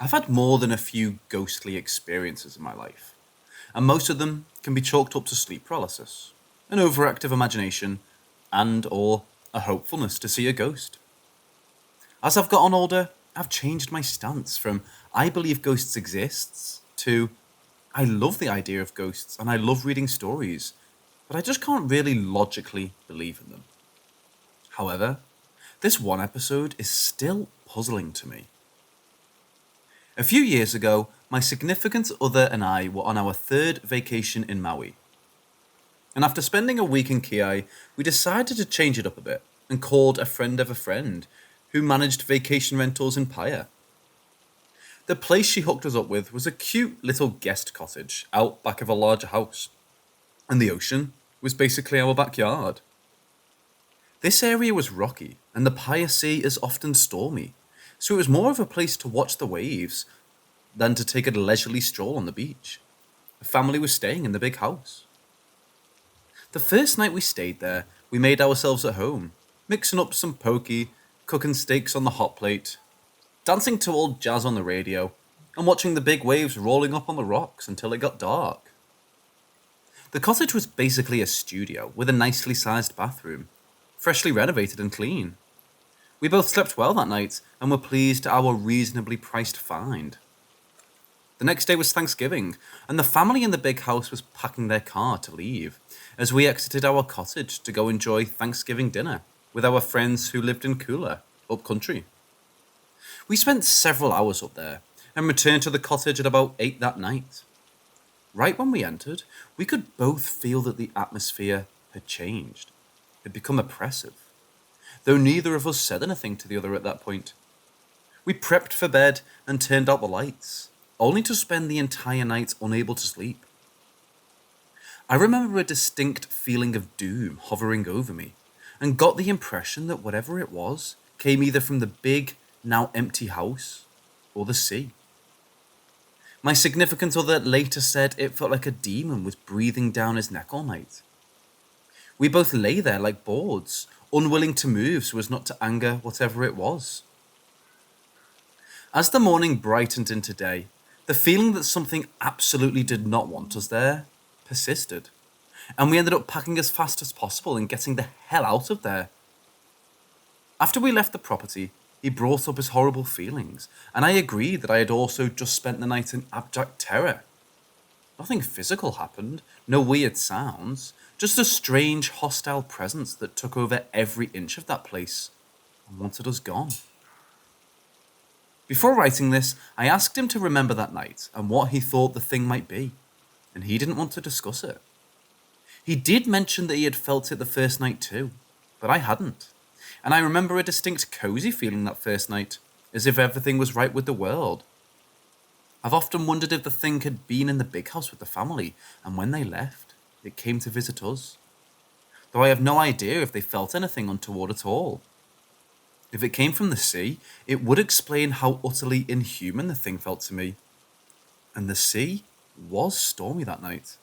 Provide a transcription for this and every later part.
I've had more than a few ghostly experiences in my life, and most of them can be chalked up to sleep paralysis, an overactive imagination, and or a hopefulness to see a ghost. As I've gotten older, I've changed my stance from I believe ghosts exist to I love the idea of ghosts and I love reading stories, but I just can't really logically believe in them. However, this one episode is still puzzling to me. A few years ago, my significant other and I were on our third vacation in Maui. And after spending a week in Kiai, we decided to change it up a bit and called a friend of a friend who managed vacation rentals in Paia. The place she hooked us up with was a cute little guest cottage out back of a larger house, and the ocean was basically our backyard. This area was rocky, and the Paia Sea is often stormy, so it was more of a place to watch the waves than to take a leisurely stroll on the beach. The family was staying in the big house. The first night we stayed there, we made ourselves at home, mixing up some poke, cooking steaks on the hot plate, dancing to old jazz on the radio, and watching the big waves rolling up on the rocks until it got dark. The cottage was basically a studio with a nicely sized bathroom, freshly renovated and clean. We both slept well that night and were pleased at our reasonably priced find. The next day was Thanksgiving, and the family in the big house was packing their car to leave, as we exited our cottage to go enjoy Thanksgiving dinner with our friends who lived in Kula, up country. We spent several hours up there, and returned to the cottage at about 8 that night. Right when we entered, we could both feel that the atmosphere had changed, had become oppressive, though neither of us said anything to the other at that point. We prepped for bed and turned out the lights, only to spend the entire night unable to sleep. I remember a distinct feeling of doom hovering over me, and got the impression that whatever it was came either from the big, now empty house or the sea. My significant other later said it felt like a demon was breathing down his neck all night. We both lay there like boards, unwilling to move so as not to anger whatever it was. As the morning brightened into day, the feeling that something absolutely did not want us there persisted, and we ended up packing as fast as possible and getting the hell out of there. After we left the property, he brought up his horrible feelings, and I agreed that I had also just spent the night in abject terror. Nothing physical happened, no weird sounds, just a strange, hostile presence that took over every inch of that place and wanted us gone. Before writing this, I asked him to remember that night and what he thought the thing might be, and he didn't want to discuss it. He did mention that he had felt it the first night too, but I hadn't, and I remember a distinct cozy feeling that first night, as if everything was right with the world. I've often wondered if the thing had been in the big house with the family, and when they left, it came to visit us. Though I have no idea if they felt anything untoward at all. If it came from the sea, it would explain how utterly inhuman the thing felt to me. And the sea was stormy that night.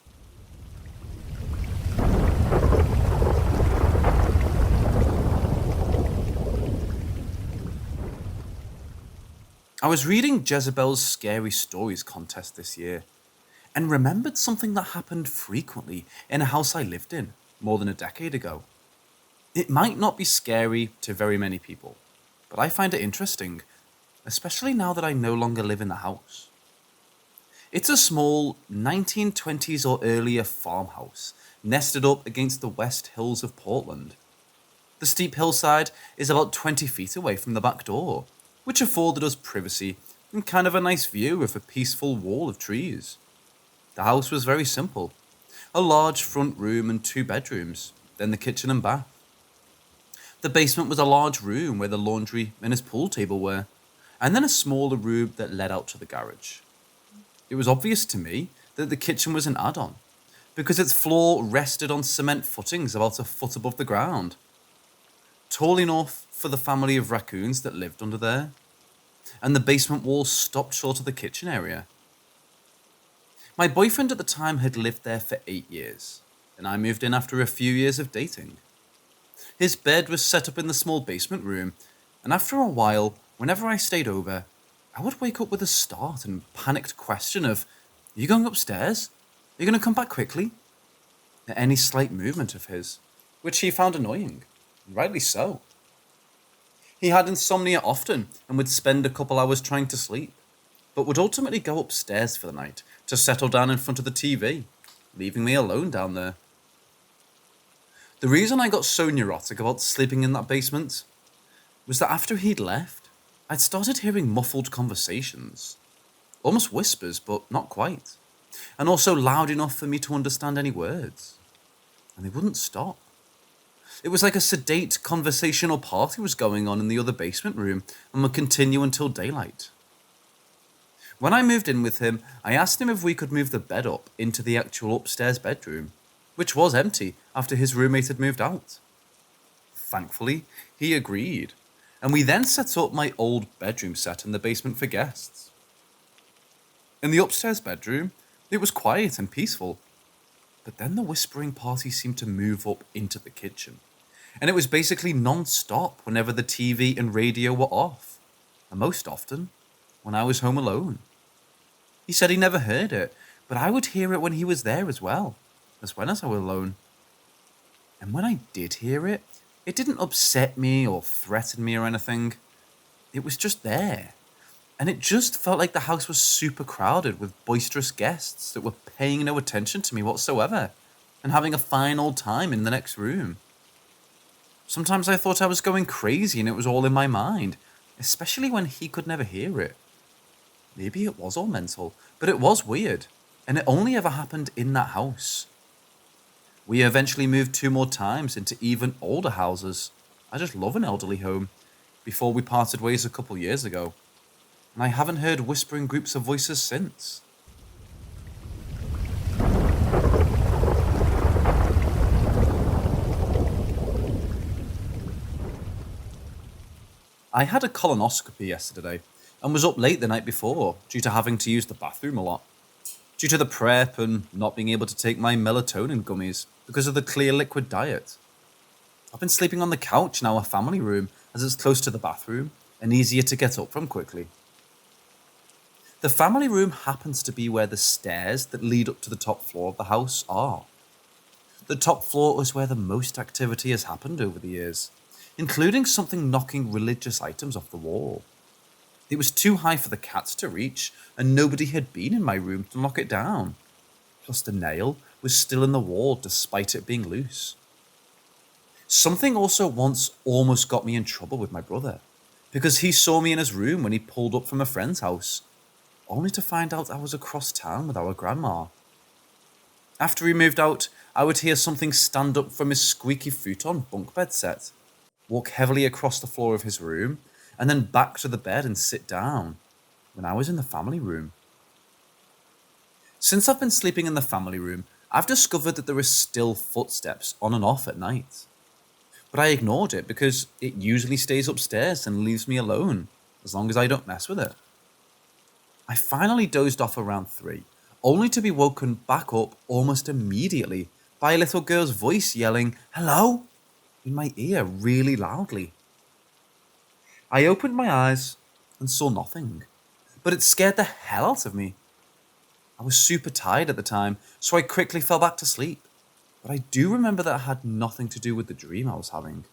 I was reading Jezebel's Scary Stories contest this year, and remembered something that happened frequently in a house I lived in more than a decade ago. It might not be scary to very many people, but I find it interesting, especially now that I no longer live in the house. It's a small 1920s or earlier farmhouse nested up against the west hills of Portland. The steep hillside is about 20 feet away from the back door, which afforded us privacy and kind of a nice view of a peaceful wall of trees. The house was very simple. A large front room and 2 bedrooms, then the kitchen and bath. The basement was a large room where the laundry and his pool table were, and then a smaller room that led out to the garage. It was obvious to me that the kitchen was an add-on, because its floor rested on cement footings about a foot above the ground. Tall enough for the family of raccoons that lived under there, and the basement walls stopped short of the kitchen area. My boyfriend at the time had lived there for 8 years, and I moved in after a few years of dating. His bed was set up in the small basement room, and after a while, whenever I stayed over, I would wake up with a start and panicked question of, "Are you going upstairs? Are you going to come back quickly?" At any slight movement of his, which he found annoying, and rightly so. He had insomnia often and would spend a couple hours trying to sleep, but would ultimately go upstairs for the night to settle down in front of the TV, leaving me alone down there. The reason I got so neurotic about sleeping in that basement was that after he'd left, I'd started hearing muffled conversations. Almost whispers, but not quite. And also loud enough for me to understand any words. And they wouldn't stop. It was like a sedate conversational party was going on in the other basement room and would continue until daylight. When I moved in with him, I asked him if we could move the bed up into the actual upstairs bedroom, which was empty after his roommate had moved out. Thankfully, he agreed, and we then set up my old bedroom set in the basement for guests. In the upstairs bedroom, it was quiet and peaceful, but then the whispering party seemed to move up into the kitchen, and it was basically non-stop whenever the TV and radio were off, and most often, when I was home alone. He said he never heard it, but I would hear it when he was there as well as I was alone. And when I did hear it, it didn't upset me or threaten me or anything. It was just there. And it just felt like the house was super crowded with boisterous guests that were paying no attention to me whatsoever and having a fine old time in the next room. Sometimes I thought I was going crazy and it was all in my mind, especially when he could never hear it. Maybe it was all mental, but it was weird, and it only ever happened in that house. We eventually moved 2 more times into even older houses. I just love an elderly home. Before we parted ways a couple years ago. And I haven't heard whispering groups of voices since. I had a colonoscopy yesterday and was up late the night before due to having to use the bathroom a lot. Due to the prep and not being able to take my melatonin gummies because of the clear liquid diet. I've been sleeping on the couch in our family room as it's close to the bathroom and easier to get up from quickly. The family room happens to be where the stairs that lead up to the top floor of the house are. The top floor is where the most activity has happened over the years, including something knocking religious items off the wall. It was too high for the cats to reach, and nobody had been in my room to knock it down. Plus the nail was still in the wall despite it being loose. Something also once almost got me in trouble with my brother, because he saw me in his room when he pulled up from a friend's house, only to find out I was across town with our grandma. After he moved out, I would hear something stand up from his squeaky futon bunk bed set, walk heavily across the floor of his room, and then back to the bed and sit down, when I was in the family room. Since I've been sleeping in the family room, I've discovered that there are still footsteps on and off at night. But I ignored it because it usually stays upstairs and leaves me alone, as long as I don't mess with it. I finally dozed off around 3, only to be woken back up almost immediately by a little girl's voice yelling, "Hello?" in my ear really loudly. I opened my eyes and saw nothing, but it scared the hell out of me. I was super tired at the time, so I quickly fell back to sleep, but I do remember that it had nothing to do with the dream I was having.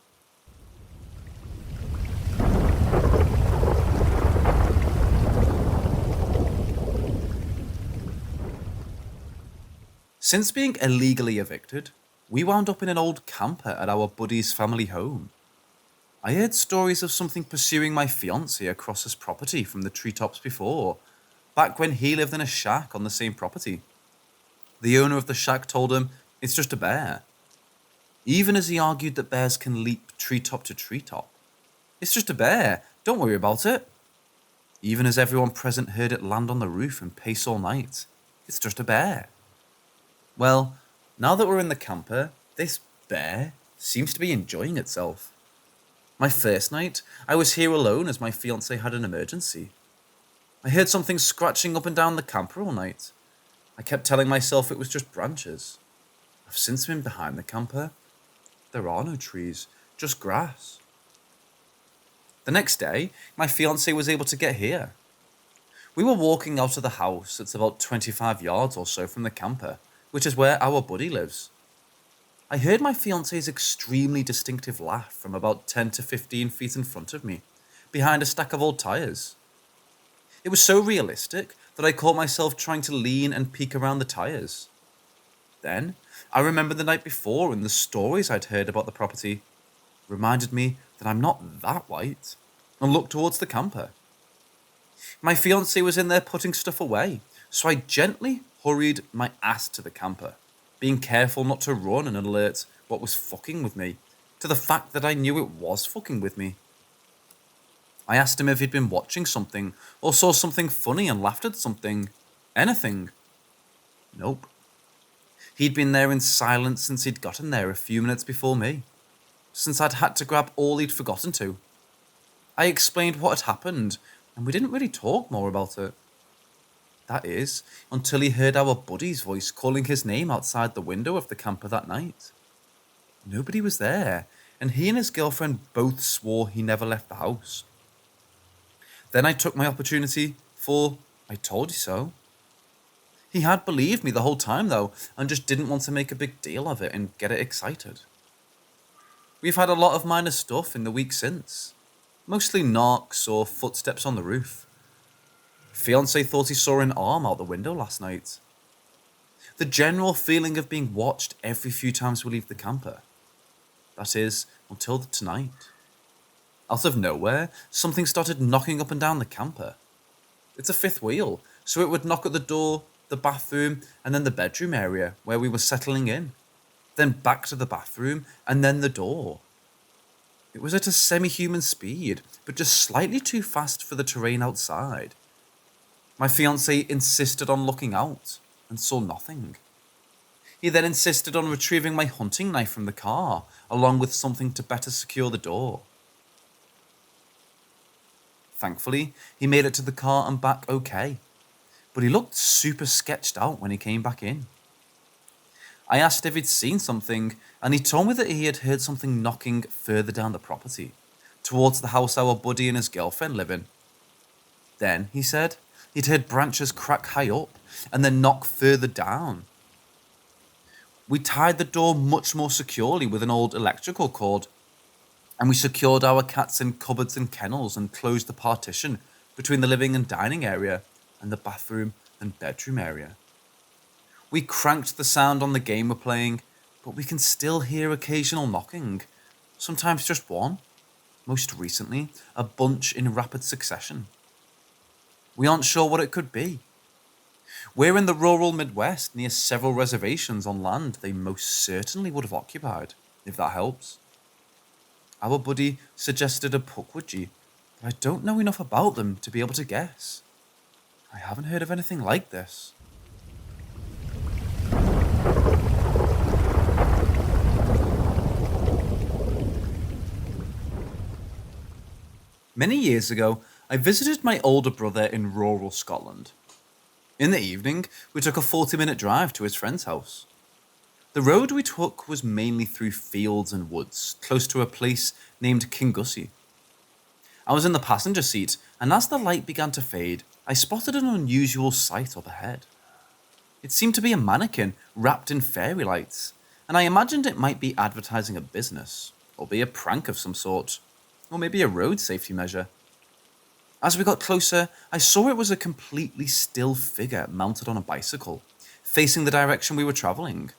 Since being illegally evicted, we wound up in an old camper at our buddy's family home. I heard stories of something pursuing my fiancé across his property from the treetops before, back when he lived in a shack on the same property. The owner of the shack told him it's just a bear, even as he argued that bears can leap treetop to treetop. "It's just a bear, don't worry about it." Even as everyone present heard it land on the roof and pace all night. "It's just a bear." Well, now that we're in the camper, this bear seems to be enjoying itself. My first night, I was here alone as my fiancé had an emergency. I heard something scratching up and down the camper all night. I kept telling myself it was just branches. I've since been behind the camper. There are no trees, just grass. The next day, my fiancé was able to get here. We were walking out of the house. It's about 25 yards or so from the camper, which is where our buddy lives. I heard my fiance's extremely distinctive laugh from about 10 to 15 feet in front of me, behind a stack of old tyres. It was so realistic that I caught myself trying to lean and peek around the tyres. Then, I remembered the night before and the stories I'd heard about the property reminded me that I'm not that white, and looked towards the camper. My fiancée was in there putting stuff away, so I gently hurried my ass to the camper, being careful not to run and alert what was fucking with me, to the fact that I knew it was fucking with me. I asked him if he'd been watching something, or saw something funny and laughed at something. Anything. Nope. He'd been there in silence since he'd gotten there a few minutes before me, since I'd had to grab all he'd forgotten to. I explained what had happened, and we didn't really talk more about it. That is, until he heard our buddy's voice calling his name outside the window of the camper that night. Nobody was there, and he and his girlfriend both swore he never left the house. Then I took my opportunity for, I told you so. He had believed me the whole time though, and just didn't want to make a big deal of it and get it excited. We've had a lot of minor stuff in the week since. Mostly knocks or footsteps on the roof. Fiancé thought he saw an arm out the window last night. The general feeling of being watched every few times we leave the camper. That is, until tonight. Out of nowhere, something started knocking up and down the camper. It's a fifth wheel, so it would knock at the door, the bathroom, and then the bedroom area where we were settling in. Then back to the bathroom, and then the door. It was at a semi-human speed, but just slightly too fast for the terrain outside. My fiancé insisted on looking out, and saw nothing. He then insisted on retrieving my hunting knife from the car, along with something to better secure the door. Thankfully, he made it to the car and back okay, but he looked super sketched out when he came back in. I asked if he'd seen something, and he told me that he had heard something knocking further down the property, towards the house our buddy and his girlfriend live in. Then, he said, he'd heard branches crack high up, and then knock further down. We tied the door much more securely with an old electrical cord, and we secured our cats in cupboards and kennels and closed the partition between the living and dining area and the bathroom and bedroom area. We cranked the sound on the game we're playing, but we can still hear occasional knocking, sometimes just one, most recently a bunch in rapid succession. We aren't sure what it could be. We're in the rural Midwest near several reservations on land they most certainly would have occupied, if that helps. Our buddy suggested a pukwudgie, but I don't know enough about them to be able to guess. I haven't heard of anything like this. Many years ago, I visited my older brother in rural Scotland. In the evening, we took a 40-minute drive to his friend's house. The road we took was mainly through fields and woods, close to a place named Kingussie. I was in the passenger seat, and as the light began to fade, I spotted an unusual sight up ahead. It seemed to be a mannequin wrapped in fairy lights, and I imagined it might be advertising a business, or be a prank of some sort, or maybe a road safety measure. As we got closer, I saw it was a completely still figure mounted on a bicycle, facing the direction we were travelling.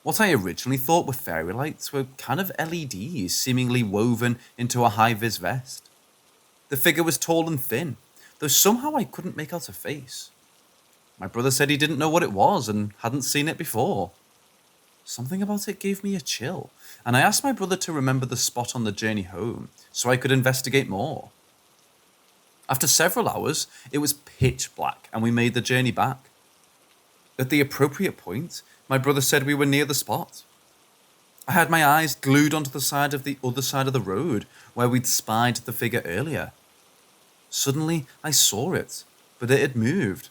What I originally thought were fairy lights were kind of LEDs seemingly woven into a high-vis vest. The figure was tall and thin, though somehow I couldn't make out a face. My brother said he didn't know what it was and hadn't seen it before. Something about it gave me a chill, and I asked my brother to remember the spot on the journey home so I could investigate more. After several hours, it was pitch black and we made the journey back. At the appropriate point, my brother said we were near the spot. I had my eyes glued onto the side of the other side of the road where we'd spied the figure earlier. Suddenly, I saw it, but it had moved.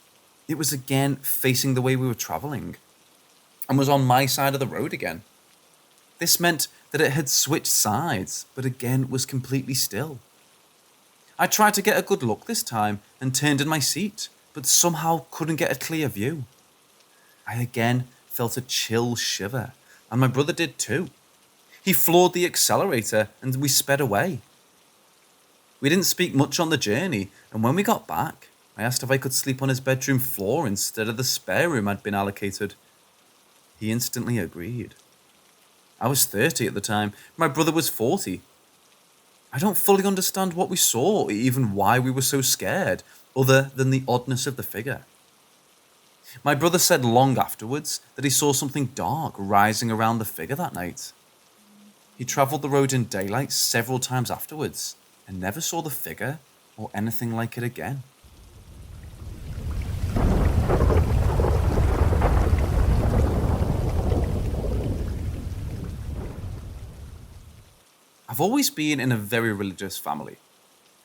It was again facing the way we were travelling, and was on my side of the road again. This meant that it had switched sides, but again was completely still. I tried to get a good look this time and turned in my seat, but somehow couldn't get a clear view. I again felt a chill shiver, and my brother did too. He floored the accelerator and we sped away. We didn't speak much on the journey, and when we got back, I asked if I could sleep on his bedroom floor instead of the spare room I'd been allocated. He instantly agreed. I was 30 at the time, my brother was 40. I don't fully understand what we saw or even why we were so scared, other than the oddness of the figure. My brother said long afterwards that he saw something dark rising around the figure that night. He travelled the road in daylight several times afterwards and never saw the figure or anything like it again. I've always been in a very religious family.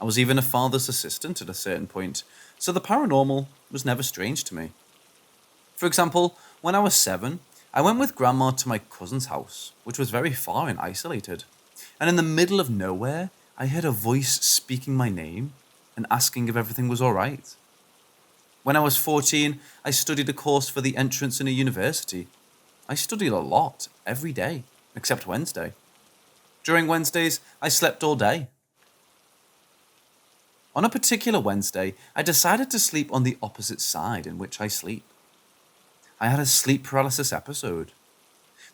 I was even a father's assistant at a certain point, so the paranormal was never strange to me. For example, when I was 7, I went with Grandma to my cousin's house, which was very far and isolated. And in the middle of nowhere, I heard a voice speaking my name and asking if everything was alright. When I was 14, I studied a course for the entrance in a university. I studied a lot, every day, except Wednesday. During Wednesdays, I slept all day. On a particular Wednesday, I decided to sleep on the opposite side in which I sleep. I had a sleep paralysis episode.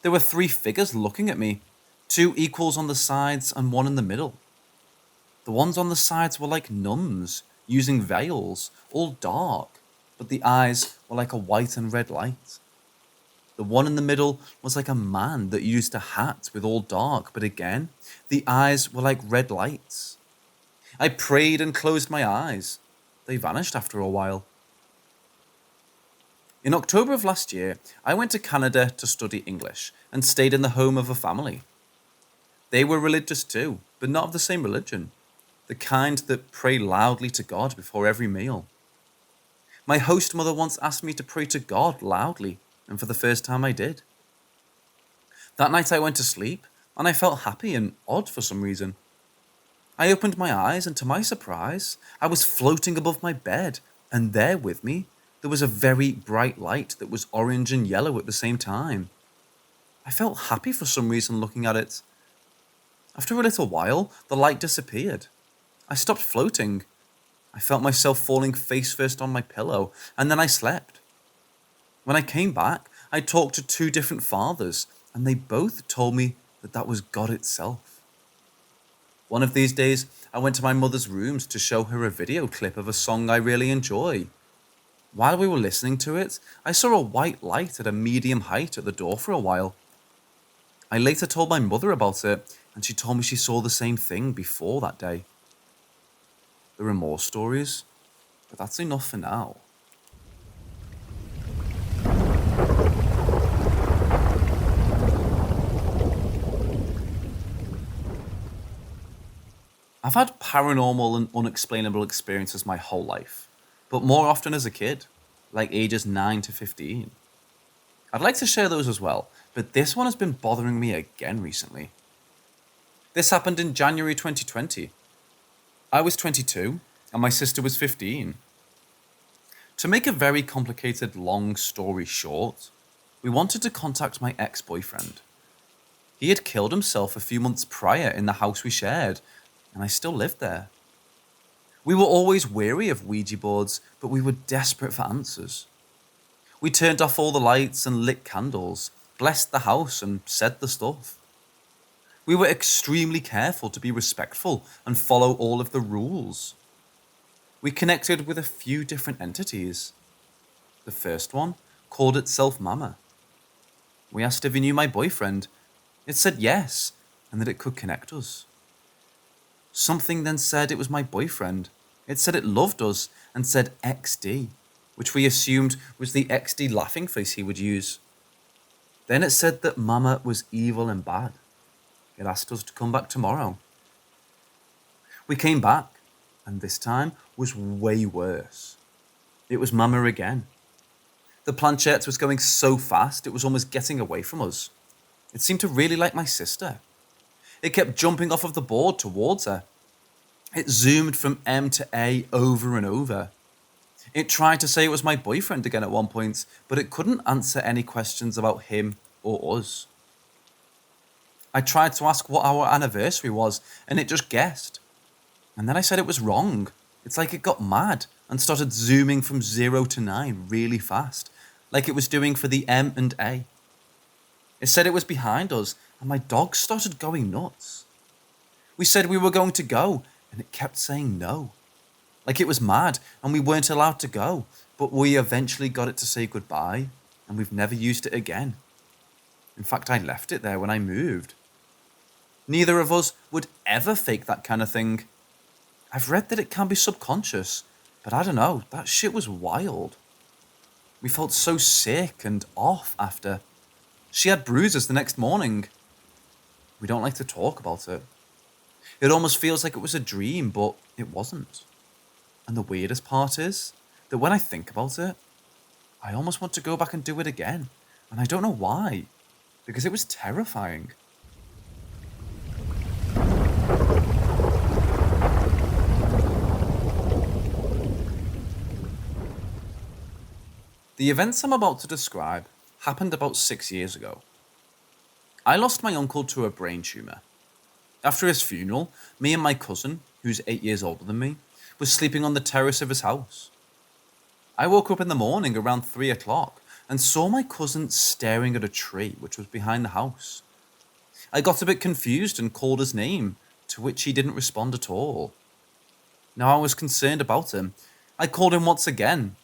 There were 3 figures looking at me, 2 equals on the sides and 1 in the middle. The ones on the sides were like nuns, using veils, all dark, but the eyes were like a white and red light. The one in the middle was like a man that used a hat with all dark, but again, the eyes were like red lights. I prayed and closed my eyes. They vanished after a while. In October of last year, I went to Canada to study English and stayed in the home of a family. They were religious too, but not of the same religion. The kind that pray loudly to God before every meal. My host mother once asked me to pray to God loudly, and for the first time I did. That night I went to sleep, and I felt happy and odd for some reason. I opened my eyes, and to my surprise, I was floating above my bed, and there with me, there was a very bright light that was orange and yellow at the same time. I felt happy for some reason looking at it. After a little while, the light disappeared. I stopped floating. I felt myself falling face first on my pillow, and then I slept. When I came back, I talked to 2 different fathers, and they both told me that that was God itself. One of these days, I went to my mother's rooms to show her a video clip of a song I really enjoy. While we were listening to it, I saw a white light at a medium height at the door for a while. I later told my mother about it, and she told me she saw the same thing before that day. There are more stories, but that's enough for now. I've had paranormal and unexplainable experiences my whole life, but more often as a kid, like ages 9 to 15. I'd like to share those as well, but this one has been bothering me again recently. This happened in January 2020. I was 22 and my sister was 15. To make a very complicated long story short, we wanted to contact my ex-boyfriend. He had killed himself a few months prior in the house we shared, and I still lived there. We were always wary of Ouija boards, but we were desperate for answers. We turned off all the lights and lit candles, blessed the house and said the stuff. We were extremely careful to be respectful and follow all of the rules. We connected with a few different entities. The first one called itself Mama. We asked if he knew my boyfriend. It said yes, and that it could connect us. Something then said it was my boyfriend. It said it loved us and said XD, which we assumed was the XD laughing face he would use. Then it said that Mama was evil and bad. It asked us to come back tomorrow. We came back, and this time was way worse. It was Mama again. The planchette was going so fast it was almost getting away from us. It seemed to really like my sister. It kept jumping off of the board towards her. It zoomed from M to A over and over. It tried to say it was my boyfriend again at one point, but it couldn't answer any questions about him or us. I tried to ask what our anniversary was, and it just guessed. And then I said it was wrong. It's like it got mad and started zooming from 0 to 9 really fast, like it was doing for the M and A. It said it was behind us, and my dog started going nuts. We said we were going to go, and it kept saying no. Like it was mad, and we weren't allowed to go, but we eventually got it to say goodbye, and we've never used it again. In fact, I left it there when I moved. Neither of us would ever fake that kind of thing. I've read that it can be subconscious, but I don't know, that shit was wild. We felt so sick and off after. She had bruises the next morning. We don't like to talk about it. It almost feels like it was a dream, but it wasn't. And the weirdest part is that when I think about it, I almost want to go back and do it again. And I don't know why, because it was terrifying. The events I'm about to describe happened about 6 years ago. I lost my uncle to a brain tumour. After his funeral, me and my cousin, who's 8 years older than me, was sleeping on the terrace of his house. I woke up in the morning around 3 o'clock and saw my cousin staring at a tree which was behind the house. I got a bit confused and called his name, to which he didn't respond at all. Now I was concerned about him. I called him once again.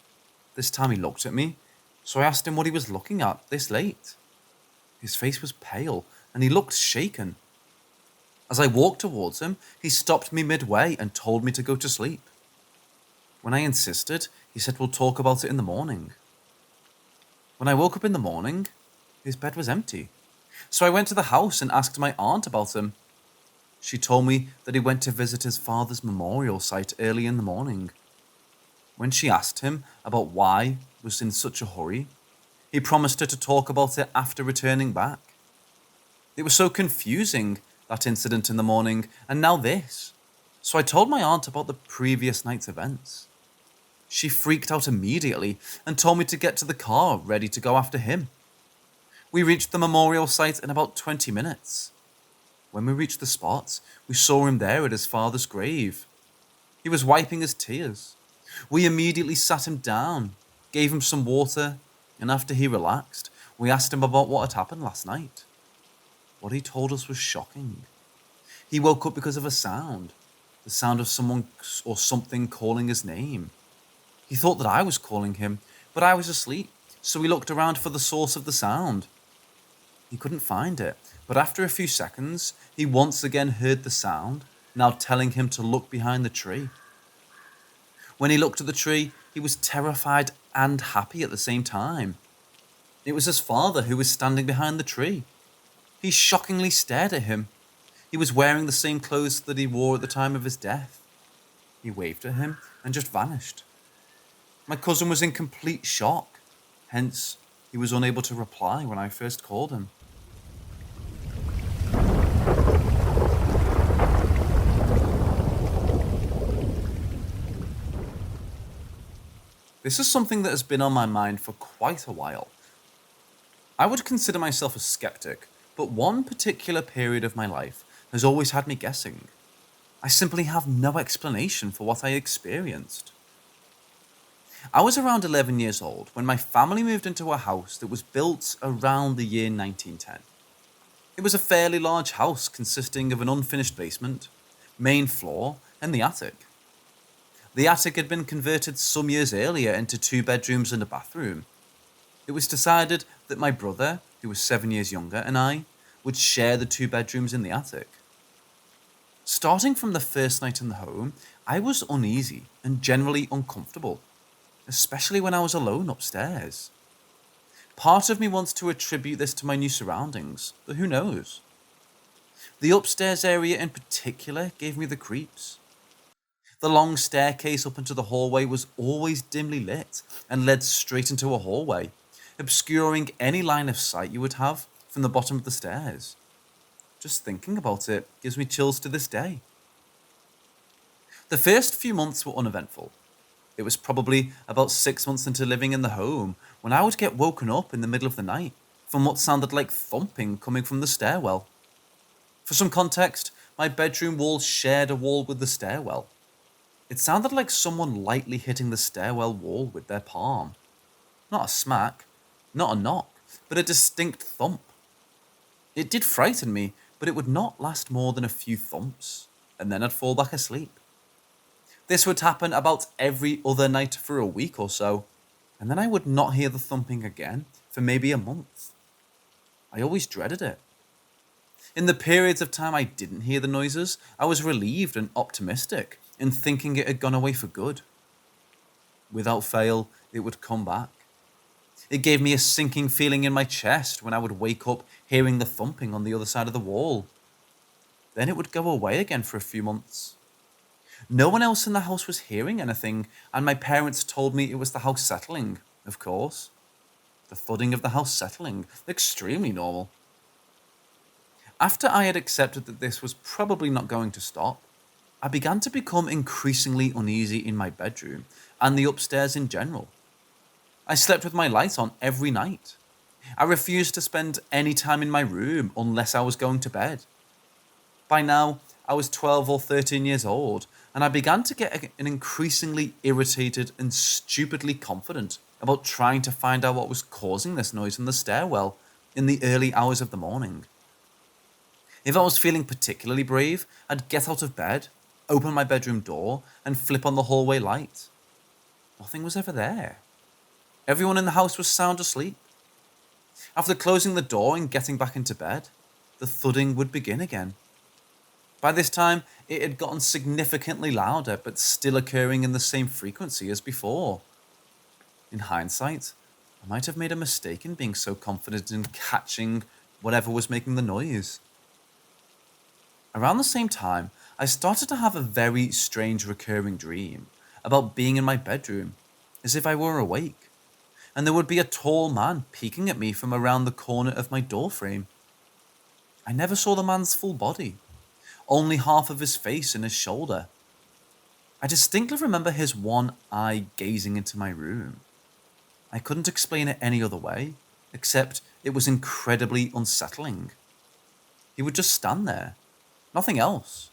This time he looked at me, so I asked him what he was looking at this late. His face was pale and he looked shaken. As I walked towards him, he stopped me midway and told me to go to sleep. When I insisted, he said we'll talk about it in the morning. When I woke up in the morning, his bed was empty. So I went to the house and asked my aunt about him. She told me that he went to visit his father's memorial site early in the morning. When she asked him about why he was in such a hurry, he promised her to talk about it after returning back. It was so confusing, that incident in the morning, and now this. So I told my aunt about the previous night's events. She freaked out immediately and told me to get to the car ready to go after him. We reached the memorial site in about 20 minutes. When we reached the spot, we saw him there at his father's grave. He was wiping his tears. We immediately sat him down, gave him some water, and after he relaxed, we asked him about what had happened last night. What he told us was shocking. He woke up because of a sound, the sound of someone or something calling his name. He thought that I was calling him, but I was asleep, so he looked around for the source of the sound. He couldn't find it, but after a few seconds, he once again heard the sound, now telling him to look behind the tree. When he looked at the tree, he was terrified and happy at the same time. It was his father who was standing behind the tree. He shockingly stared at him. He was wearing the same clothes that he wore at the time of his death. He waved at him and just vanished. My cousin was in complete shock. Hence, he was unable to reply when I first called him. This is something that has been on my mind for quite a while. I would consider myself a skeptic, but one particular period of my life has always had me guessing. I simply have no explanation for what I experienced. I was around 11 years old when my family moved into a house that was built around the year 1910. It was a fairly large house consisting of an unfinished basement, main floor, and the attic. The attic had been converted some years earlier into 2 bedrooms and a bathroom. It was decided that my brother, who was 7 years younger, and I would share the 2 bedrooms in the attic. Starting from the first night in the home, I was uneasy and generally uncomfortable, especially when I was alone upstairs. Part of me wants to attribute this to my new surroundings, but who knows? The upstairs area in particular gave me the creeps. The long staircase up into the hallway was always dimly lit and led straight into a hallway, obscuring any line of sight you would have from the bottom of the stairs. Just thinking about it gives me chills to this day. The first few months were uneventful. It was probably about 6 months into living in the home when I would get woken up in the middle of the night from what sounded like thumping coming from the stairwell. For some context, my bedroom wall shared a wall with the stairwell. It sounded like someone lightly hitting the stairwell wall with their palm. Not a smack, not a knock, but a distinct thump. It did frighten me, but it would not last more than a few thumps, and then I'd fall back asleep. This would happen about every other night for a week or so, and then I would not hear the thumping again for maybe a month. I always dreaded it. In the periods of time I didn't hear the noises, I was relieved and optimistic in thinking it had gone away for good. Without fail, it would come back. It gave me a sinking feeling in my chest when I would wake up hearing the thumping on the other side of the wall. Then it would go away again for a few months. No one else in the house was hearing anything, and my parents told me it was the house settling, of course. The thudding of the house settling, extremely normal. After I had accepted that this was probably not going to stop, I began to become increasingly uneasy in my bedroom and the upstairs in general. I slept with my light on every night. I refused to spend any time in my room unless I was going to bed. By now, I was 12 or 13 years old, and I began to get an increasingly irritated and stupidly confident about trying to find out what was causing this noise in the stairwell in the early hours of the morning. If I was feeling particularly brave, I'd get out of bed, open my bedroom door, and flip on the hallway light. Nothing was ever there. Everyone in the house was sound asleep. After closing the door and getting back into bed, the thudding would begin again. By this time, it had gotten significantly louder, but still occurring in the same frequency as before. In hindsight, I might have made a mistake in being so confident in catching whatever was making the noise. Around the same time, I started to have a very strange recurring dream about being in my bedroom, as if I were awake, and there would be a tall man peeking at me from around the corner of my doorframe. I never saw the man's full body, only half of his face and his shoulder. I distinctly remember his one eye gazing into my room. I couldn't explain it any other way, except it was incredibly unsettling. He would just stand there, nothing else.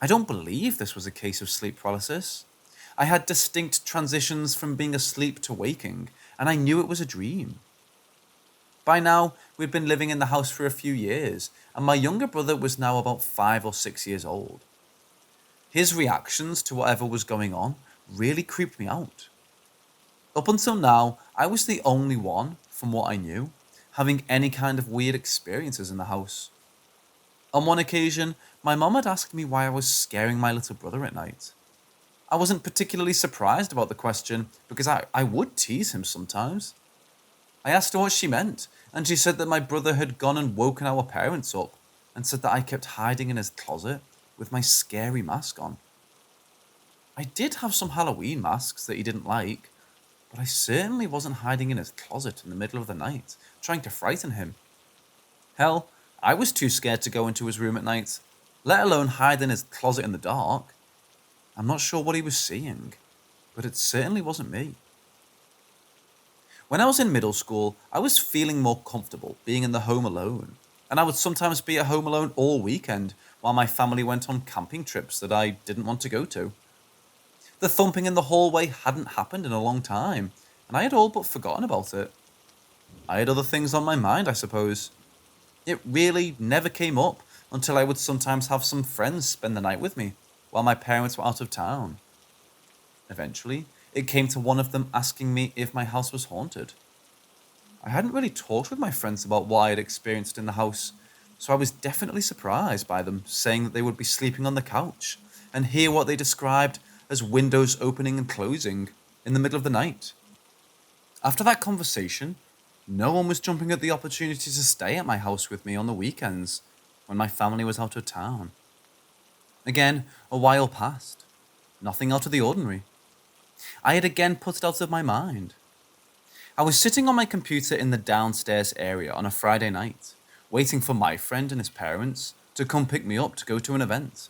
I don't believe this was a case of sleep paralysis. I had distinct transitions from being asleep to waking, and I knew it was a dream. By now, we'd been living in the house for a few years, and my younger brother was now about 5 or 6 years old. His reactions to whatever was going on really creeped me out. Up until now, I was the only one, from what I knew, having any kind of weird experiences in the house. On one occasion, my mum had asked me why I was scaring my little brother at night. I wasn't particularly surprised about the question because I would tease him sometimes. I asked her what she meant, and she said that my brother had gone and woken our parents up and said that I kept hiding in his closet with my scary mask on. I did have some Halloween masks that he didn't like, but I certainly wasn't hiding in his closet in the middle of the night, trying to frighten him. Hell, I was too scared to go into his room at night, let alone hide in his closet in the dark. I'm not sure what he was seeing, but it certainly wasn't me. When I was in middle school, I was feeling more comfortable being in the home alone, and I would sometimes be at home alone all weekend while my family went on camping trips that I didn't want to go to. The thumping in the hallway hadn't happened in a long time, and I had all but forgotten about it. I had other things on my mind, I suppose. It really never came up until I would sometimes have some friends spend the night with me while my parents were out of town. Eventually, it came to one of them asking me if my house was haunted. I hadn't really talked with my friends about what I had experienced in the house, so I was definitely surprised by them saying that they would be sleeping on the couch and hear what they described as windows opening and closing in the middle of the night. After that conversation, no one was jumping at the opportunity to stay at my house with me on the weekends when my family was out of town. Again, a while passed. Nothing out of the ordinary. I had again put it out of my mind. I was sitting on my computer in the downstairs area on a Friday night, waiting for my friend and his parents to come pick me up to go to an event.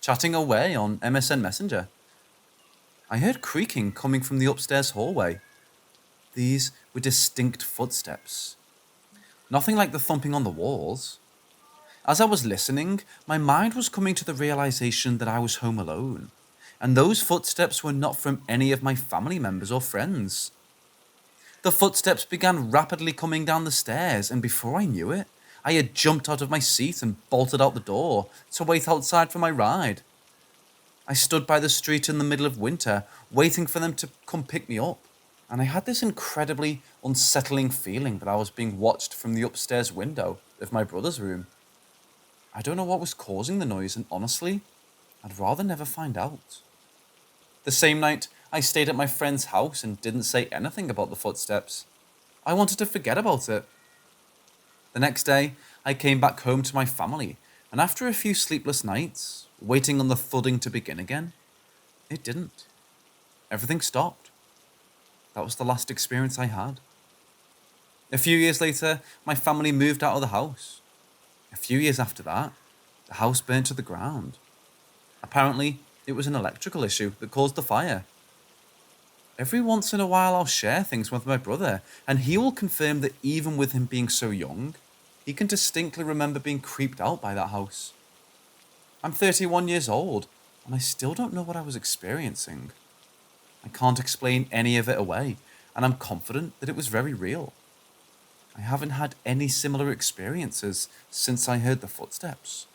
chatting away on MSN Messenger. I heard creaking coming from the upstairs hallway. These were distinct footsteps. Nothing like the thumping on the walls. As I was listening, my mind was coming to the realization that I was home alone, and those footsteps were not from any of my family members or friends. The footsteps began rapidly coming down the stairs, and before I knew it, I had jumped out of my seat and bolted out the door to wait outside for my ride. I stood by the street in the middle of winter, waiting for them to come pick me up, and I had this incredibly unsettling feeling that I was being watched from the upstairs window of my brother's room. I don't know what was causing the noise, and honestly, I'd rather never find out. The same night, I stayed at my friend's house and didn't say anything about the footsteps. I wanted to forget about it. The next day, I came back home to my family, and after a few sleepless nights, waiting on the thudding to begin again, it didn't. Everything stopped. That was the last experience I had. A few years later, my family moved out of the house. A few years after that, the house burnt to the ground. Apparently, it was an electrical issue that caused the fire. Every once in a while, I'll share things with my brother, and he will confirm that even with him being so young, he can distinctly remember being creeped out by that house. I'm 31 years old, and I still don't know what I was experiencing. I can't explain any of it away, and I'm confident that it was very real. I haven't had any similar experiences since I heard the footsteps.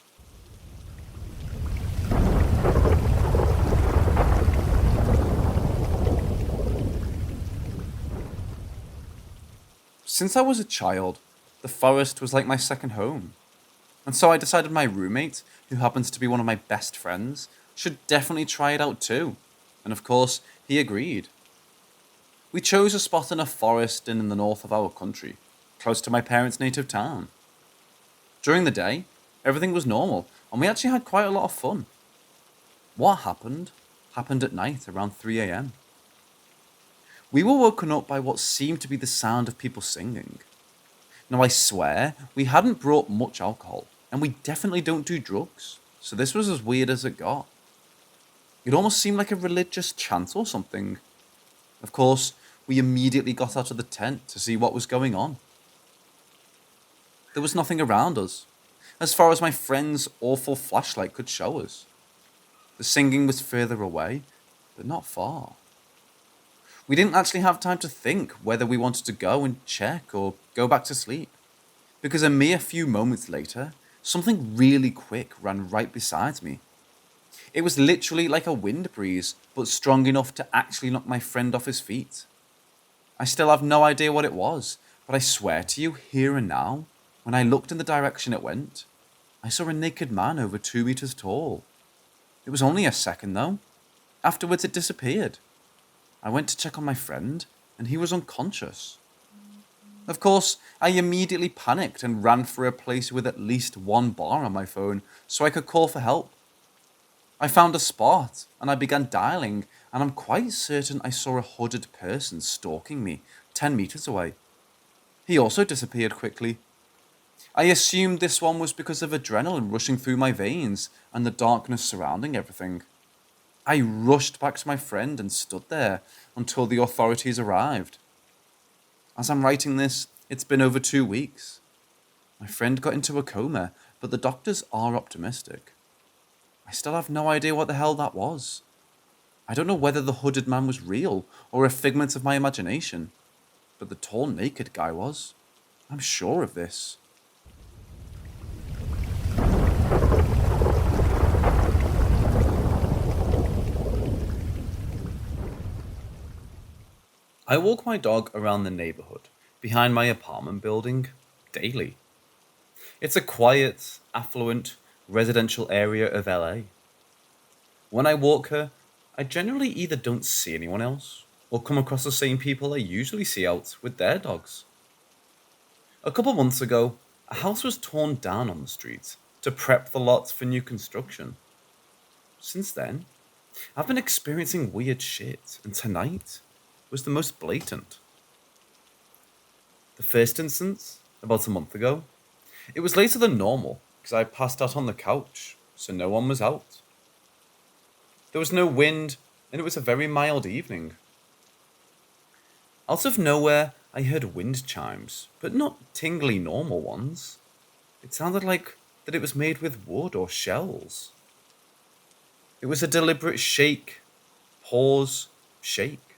Since I was a child, the forest was like my second home. And so I decided my roommate, who happens to be one of my best friends, should definitely try it out too. And of course, he agreed. We chose a spot in a forest in the north of our country, close to my parents' native town. During the day, everything was normal, and we actually had quite a lot of fun. What happened at night around 3 a.m. We were woken up by what seemed to be the sound of people singing. Now, I swear, we hadn't brought much alcohol, and we definitely don't do drugs, so this was as weird as it got. It almost seemed like a religious chant or something. Of course, we immediately got out of the tent to see what was going on. There was nothing around us, as far as my friend's awful flashlight could show us. The singing was further away, but not far. We didn't actually have time to think whether we wanted to go and check or go back to sleep, because a mere few moments later, something really quick ran right beside me. It was literally like a wind breeze, but strong enough to actually knock my friend off his feet. I still have no idea what it was, but I swear to you, here and now, when I looked in the direction it went, I saw a naked man over 2 meters tall. It was only a second though. Afterwards it disappeared. I went to check on my friend, and he was unconscious. Of course, I immediately panicked and ran for a place with at least one bar on my phone so I could call for help. I found a spot, and I began dialing, and I'm quite certain I saw a hooded person stalking me 10 meters away. He also disappeared quickly. I assumed this one was because of adrenaline rushing through my veins and the darkness surrounding everything. I rushed back to my friend and stood there until the authorities arrived. As I'm writing this, it's been over 2 weeks. My friend got into a coma, but the doctors are optimistic. I still have no idea what the hell that was. I don't know whether the hooded man was real or a figment of my imagination, but the tall naked guy was. I'm sure of this. I walk my dog around the neighborhood behind my apartment building daily. It's a quiet, affluent, residential area of LA. When I walk her, I generally either don't see anyone else or come across the same people I usually see out with their dogs. A couple months ago, a house was torn down on the street to prep the lot for new construction. Since then, I've been experiencing weird shit, and tonight was the most blatant. The first instance, about a month ago, it was later than normal because I passed out on the couch, so no one was out. There was no wind, and it was a very mild evening. Out of nowhere, I heard wind chimes, but not tingly normal ones. It sounded like that it was made with wood or shells. It was a deliberate shake, pause, shake.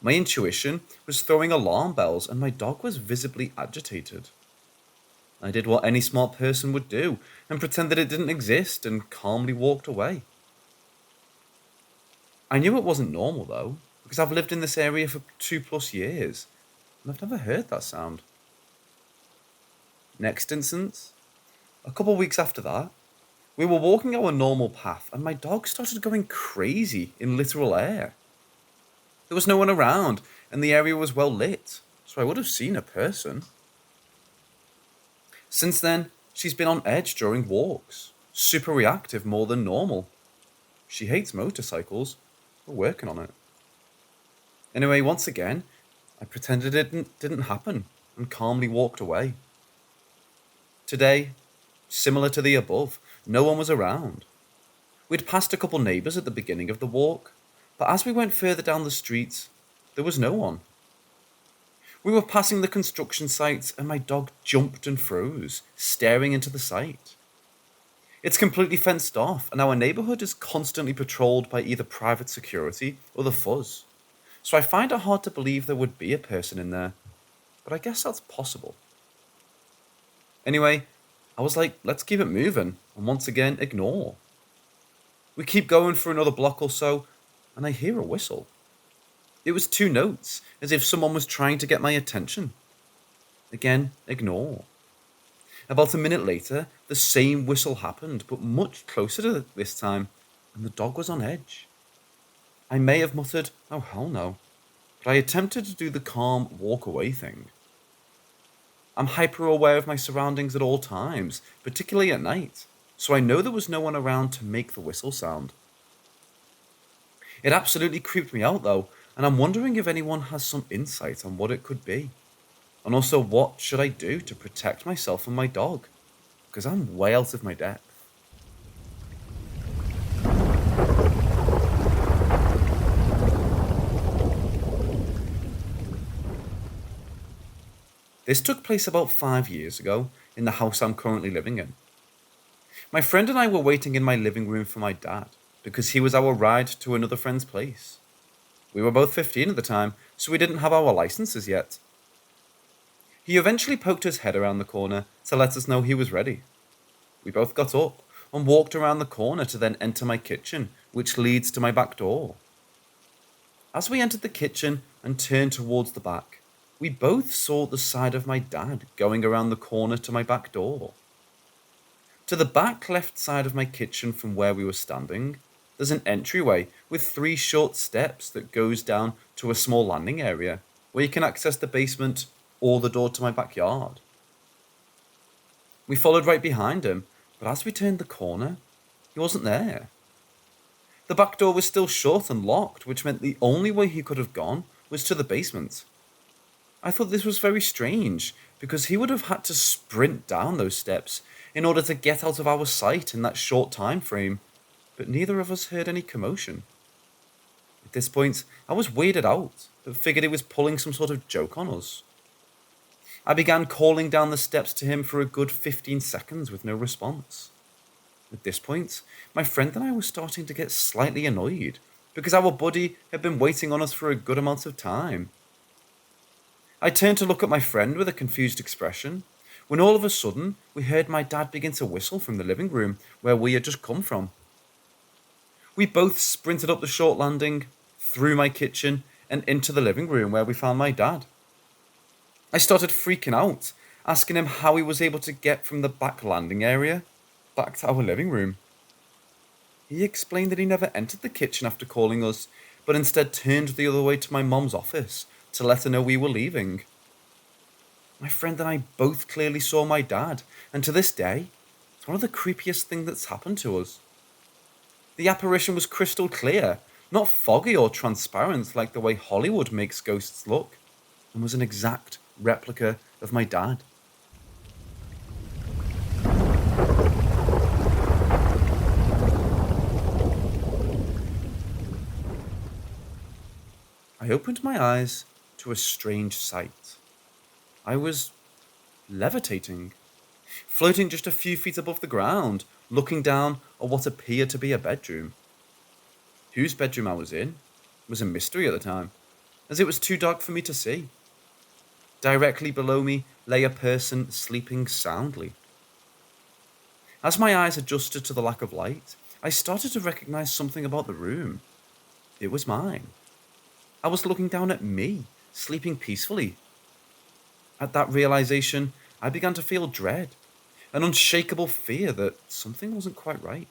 My intuition was throwing alarm bells, and my dog was visibly agitated. I did what any smart person would do and pretended it didn't exist and calmly walked away. I knew it wasn't normal though, because I've lived in this area for 2+ years, and I've never heard that sound. Next instance, a couple weeks after that, we were walking our normal path and my dog started going crazy in literal air. There was no one around and the area was well lit, so I would have seen a person. Since then, she's been on edge during walks, super reactive more than normal. She hates motorcycles. We're working on it. Anyway, once again, I pretended it didn't happen and calmly walked away. Today, similar to the above, no one was around. We'd passed a couple neighbours at the beginning of the walk, but as we went further down the street, there was no one. We were passing the construction sites and my dog jumped and froze, staring into the site. It's completely fenced off and our neighbourhood is constantly patrolled by either private security or the fuzz, so I find it hard to believe there would be a person in there, but I guess that's possible. Anyway, I was like, let's keep it moving, and once again, ignore. We keep going for another block or so, and I hear a whistle. It was 2 notes, as if someone was trying to get my attention. Again, ignore. About a minute later, the same whistle happened, but much closer to this time, and the dog was on edge. I may have muttered, oh hell no, but I attempted to do the calm walk away thing. I'm hyper aware of my surroundings at all times, particularly at night, so I know there was no one around to make the whistle sound. It absolutely creeped me out though, and I'm wondering if anyone has some insight on what it could be. And also, what should I do to protect myself and my dog? Because I'm way out of my depth. This took place about 5 years ago in the house I'm currently living in. My friend and I were waiting in my living room for my dad because he was our ride to another friend's place. We were both 15 at the time, so we didn't have our licenses yet. He eventually poked his head around the corner to let us know he was ready. We both got up and walked around the corner to then enter my kitchen, which leads to my back door. As we entered the kitchen and turned towards the back, we both saw the side of my dad going around the corner to my back door. To the back left side of my kitchen from where we were standing, there's an entryway with 3 short steps that goes down to a small landing area where you can access the basement or the door to my backyard. We followed right behind him, but as we turned the corner, he wasn't there. The back door was still shut and locked, which meant the only way he could have gone was to the basement. I thought this was very strange, because he would have had to sprint down those steps in order to get out of our sight in that short time frame, but neither of us heard any commotion. At this point, I was weirded out, but figured he was pulling some sort of joke on us. I began calling down the steps to him for a good 15 seconds with no response. At this point, my friend and I were starting to get slightly annoyed, because our buddy had been waiting on us for a good amount of time. I turned to look at my friend with a confused expression, when all of a sudden, we heard my dad begin to whistle from the living room where we had just come from. We both sprinted up the short landing, through my kitchen, and into the living room where we found my dad. I started freaking out, asking him how he was able to get from the back landing area back to our living room. He explained that he never entered the kitchen after calling us, but instead turned the other way to my mom's office to let her know we were leaving. My friend and I both clearly saw my dad, and to this day, it's one of the creepiest things that's happened to us. The apparition was crystal clear, not foggy or transparent like the way Hollywood makes ghosts look, and was an exact replica of my dad. opened my eyes to a strange sight. I was levitating, floating just a few feet above the ground, looking down at what appeared to be a bedroom. Whose bedroom I was in was a mystery at the time, as it was too dark for me to see. Directly below me lay a person sleeping soundly. As my eyes adjusted to the lack of light, I started to recognize something about the room. It was mine. I was looking down at me, sleeping peacefully. At that realization, I began to feel dread, an unshakable fear that something wasn't quite right.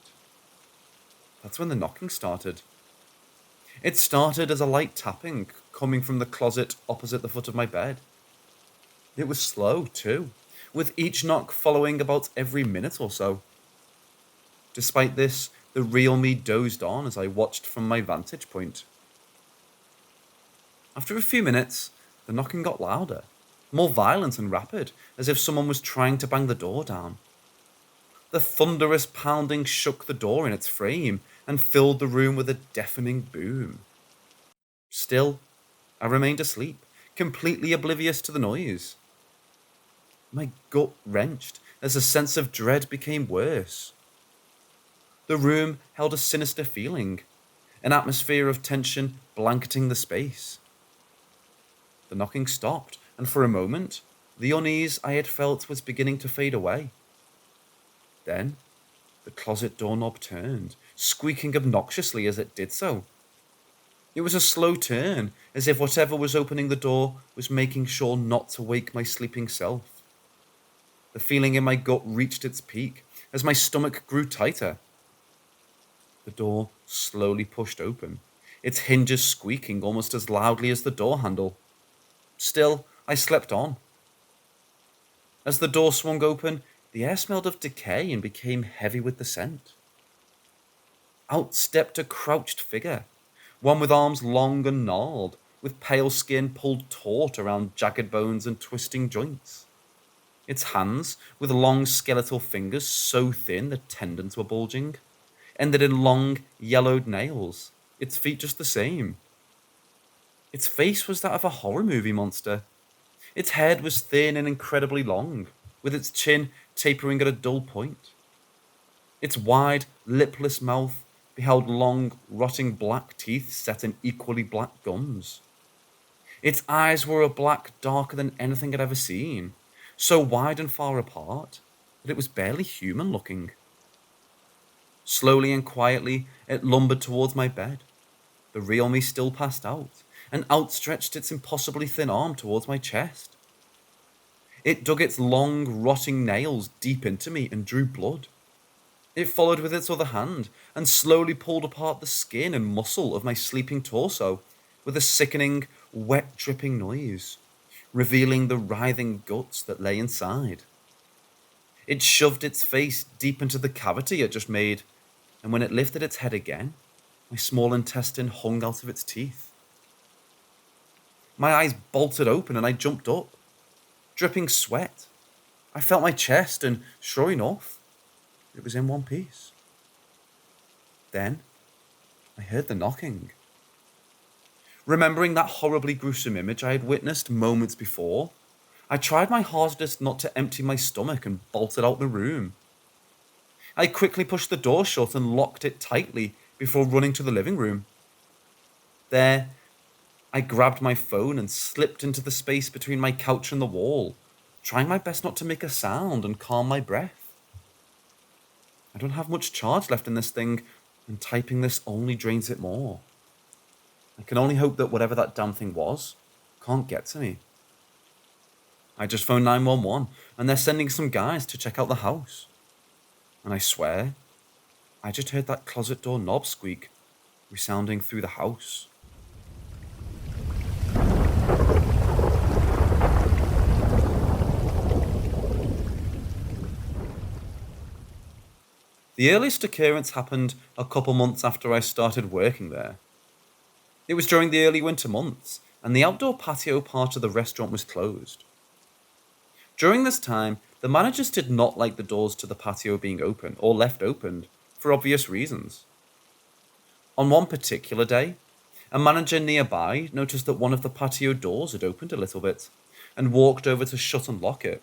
That's when the knocking started. It started as a light tapping coming from the closet opposite the foot of my bed. It was slow, too, with each knock following about every minute or so. Despite this, the real me dozed on as I watched from my vantage point. After a few minutes, the knocking got louder, more violent and rapid, as if someone was trying to bang the door down. The thunderous pounding shook the door in its frame and filled the room with a deafening boom. Still, I remained asleep, completely oblivious to the noise. My gut wrenched as a sense of dread became worse. The room held a sinister feeling, an atmosphere of tension blanketing the space. The knocking stopped, and for a moment, the unease I had felt was beginning to fade away. Then, the closet doorknob turned, squeaking obnoxiously as it did so. It was a slow turn, as if whatever was opening the door was making sure not to wake my sleeping self. The feeling in my gut reached its peak as my stomach grew tighter. The door slowly pushed open, its hinges squeaking almost as loudly as the door handle. Still, I slept on. As the door swung open, the air smelled of decay and became heavy with the scent. Out stepped a crouched figure, one with arms long and gnarled, with pale skin pulled taut around jagged bones and twisting joints. Its hands, with long skeletal fingers so thin the tendons were bulging, ended in long, yellowed nails, its feet just the same. Its face was that of a horror movie monster. Its head was thin and incredibly long, with its chin tapering at a dull point. Its wide, lipless mouth beheld long, rotting black teeth set in equally black gums. Its eyes were a black darker than anything I'd ever seen, so wide and far apart that it was barely human looking. Slowly and quietly, it lumbered towards my bed. The real me still passed out, and outstretched its impossibly thin arm towards my chest. It dug its long, rotting nails deep into me and drew blood. It followed with its other hand and slowly pulled apart the skin and muscle of my sleeping torso with a sickening, wet dripping noise, revealing the writhing guts that lay inside. It shoved its face deep into the cavity it just made, and when it lifted its head again, my small intestine hung out of its teeth. My eyes bolted open and I jumped up, dripping sweat. I felt my chest and, sure enough, it was in one piece. Then, I heard the knocking. Remembering that horribly gruesome image I had witnessed moments before, I tried my hardest not to empty my stomach and bolted out the room. I quickly pushed the door shut and locked it tightly before running to the living room. There, I grabbed my phone and slipped into the space between my couch and the wall, trying my best not to make a sound and calm my breath. I don't have much charge left in this thing, and typing this only drains it more. I can only hope that whatever that damn thing was can't get to me. I just phoned 911, and they're sending some guys to check out the house. And I swear, I just heard that closet door knob squeak, resounding through the house. The earliest occurrence happened a couple months after I started working there. It was during the early winter months, and the outdoor patio part of the restaurant was closed. During this time, the managers did not like the doors to the patio being open or left open for obvious reasons. On one particular day, A manager nearby noticed that one of the patio doors had opened a little bit and walked over to shut and lock it.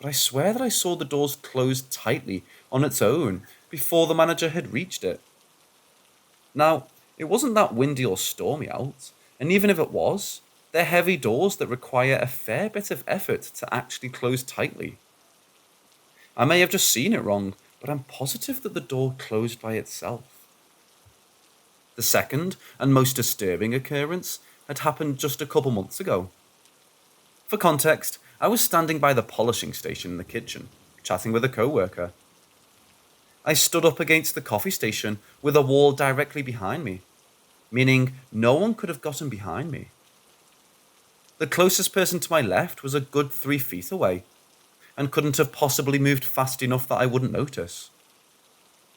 But I swear that I saw the doors close tightly on its own before the manager had reached it. Now, it wasn't that windy or stormy out, and even if it was, they're heavy doors that require a fair bit of effort to actually close tightly. I may have just seen it wrong, but I'm positive that the door closed by itself. The second and most disturbing occurrence had happened just a couple months ago. For context, I was standing by the polishing station in the kitchen, chatting with a coworker. I stood up against the coffee station with a wall directly behind me, meaning no one could have gotten behind me. The closest person to my left was a good 3 feet away, and couldn't have possibly moved fast enough that I wouldn't notice.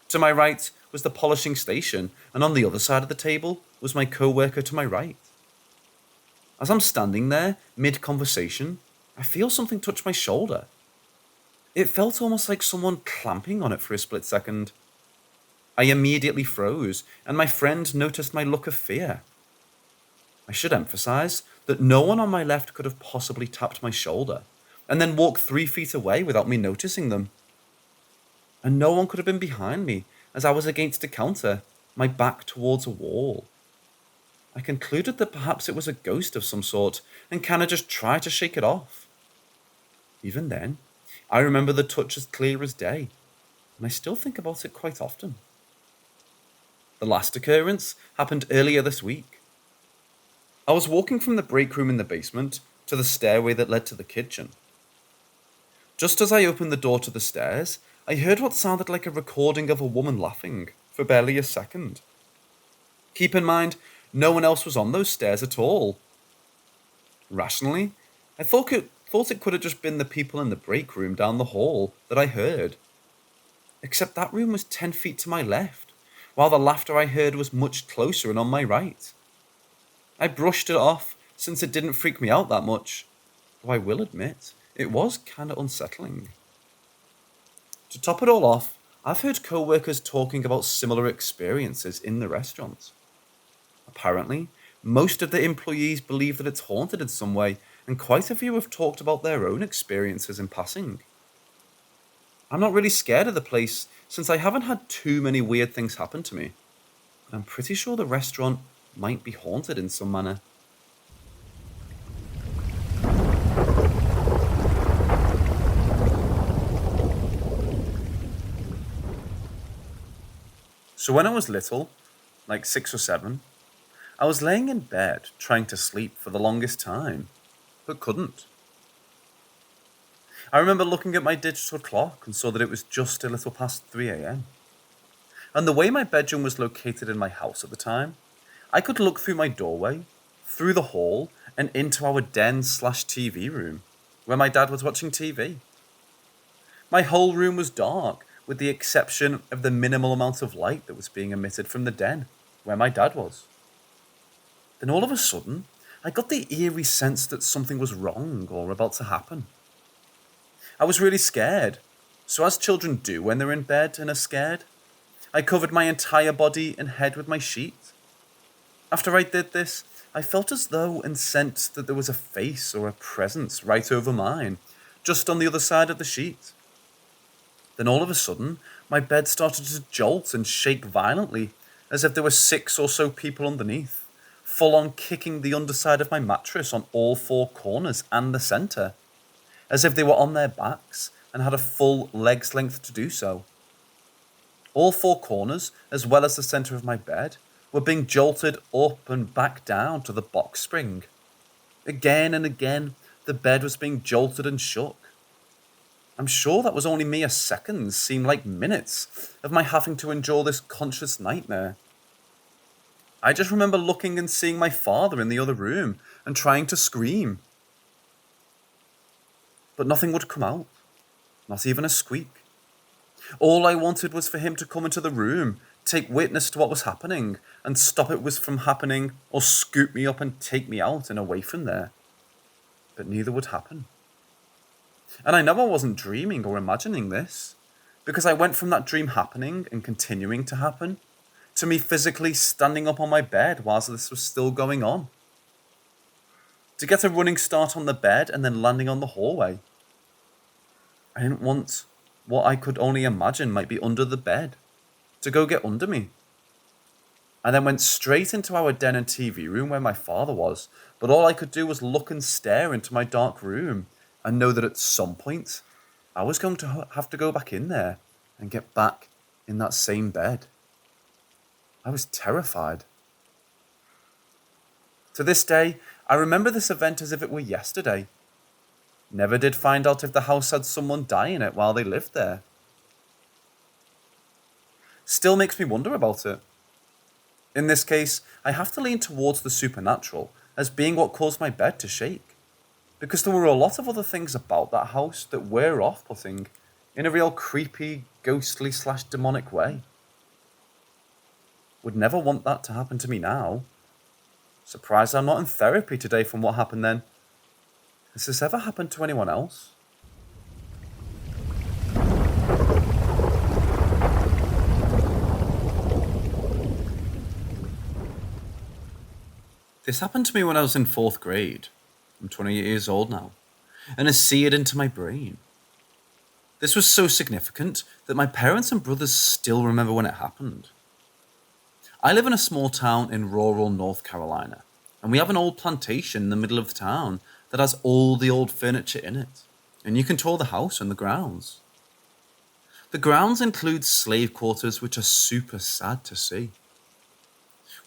To my right was the polishing station, and on the other side of the table was my coworker to my right. As I'm standing there, mid-conversation, I feel something touch my shoulder. It felt almost like someone clamping on it for a split second. I immediately froze, and my friend noticed my look of fear. I should emphasize that no one on my left could have possibly tapped my shoulder, and then walked 3 feet away without me noticing them. And no one could have been behind me, as I was against a counter, my back towards a wall. I concluded that perhaps it was a ghost of some sort, and kinda just tried to shake it off. Even then, I remember the touch as clear as day, and I still think about it quite often. The last occurrence happened earlier this week. I was walking from the break room in the basement to the stairway that led to the kitchen. Just as I opened the door to the stairs, I heard what sounded like a recording of a woman laughing for barely a second. Keep in mind, no one else was on those stairs at all. Rationally, I thought it could have just been the people in the break room down the hall that I heard. Except that room was 10 feet to my left, while the laughter I heard was much closer and on my right. I brushed it off since it didn't freak me out that much, though I will admit, it was kinda unsettling. To top it all off, I've heard co-workers talking about similar experiences in the restaurant. Apparently, most of the employees believe that it's haunted in some way, and quite a few have talked about their own experiences in passing. I'm not really scared of the place, since I haven't had too many weird things happen to me, but I'm pretty sure the restaurant might be haunted in some manner. So when I was little, like 6 or 7, I was laying in bed trying to sleep for the longest time, but couldn't. I remember looking at my digital clock and saw that it was just a little past 3 a.m. And the way my bedroom was located in my house at the time, I could look through my doorway, through the hall, and into our den/TV room, where my dad was watching TV. My whole room was dark, with the exception of the minimal amount of light that was being emitted from the den, where my dad was. Then all of a sudden, I got the eerie sense that something was wrong or about to happen. I was really scared, so as children do when they're in bed and are scared, I covered my entire body and head with my sheet. After I did this, I felt as though and sensed that there was a face or a presence right over mine, just on the other side of the sheet. Then all of a sudden, my bed started to jolt and shake violently, as if there were 6 or so people underneath, full on kicking the underside of my mattress on all 4 corners and the centre, as if they were on their backs and had a full leg's length to do so. All 4 corners, as well as the centre of my bed, were being jolted up and back down to the box spring. Again and again, the bed was being jolted and shook. I'm sure that was only mere seconds, seemed like minutes, of my having to endure this conscious nightmare. I just remember looking and seeing my father in the other room and trying to scream. But nothing would come out, not even a squeak. All I wanted was for him to come into the room, take witness to what was happening, and stop it was from happening, or scoop me up and take me out and away from there. But neither would happen. And I know I wasn't dreaming or imagining this, because I went from that dream happening and continuing to happen, to me physically standing up on my bed whilst this was still going on, to get a running start on the bed and then landing on the hallway. I didn't want what I could only imagine might be under the bed to go get under me. I then went straight into our den and TV room where my father was, but all I could do was look and stare into my dark room and know that at some point I was going to have to go back in there and get back in that same bed. I was terrified. To this day, I remember this event as if it were yesterday. Never did find out if the house had someone die in it while they lived there. Still makes me wonder about it. In this case, I have to lean towards the supernatural as being what caused my bed to shake, because there were a lot of other things about that house that were off-putting in a real creepy, ghostly / demonic way. Would never want that to happen to me now. Surprised I'm not in therapy today from what happened then. Has this ever happened to anyone else? This happened to me when I was in 4th grade. I'm 28 years old now, and has seared into my brain. This was so significant that my parents and brothers still remember when it happened. I live in a small town in rural North Carolina, and we have an old plantation in the middle of the town that has all the old furniture in it, and you can tour the house and the grounds. The grounds include slave quarters, which are super sad to see.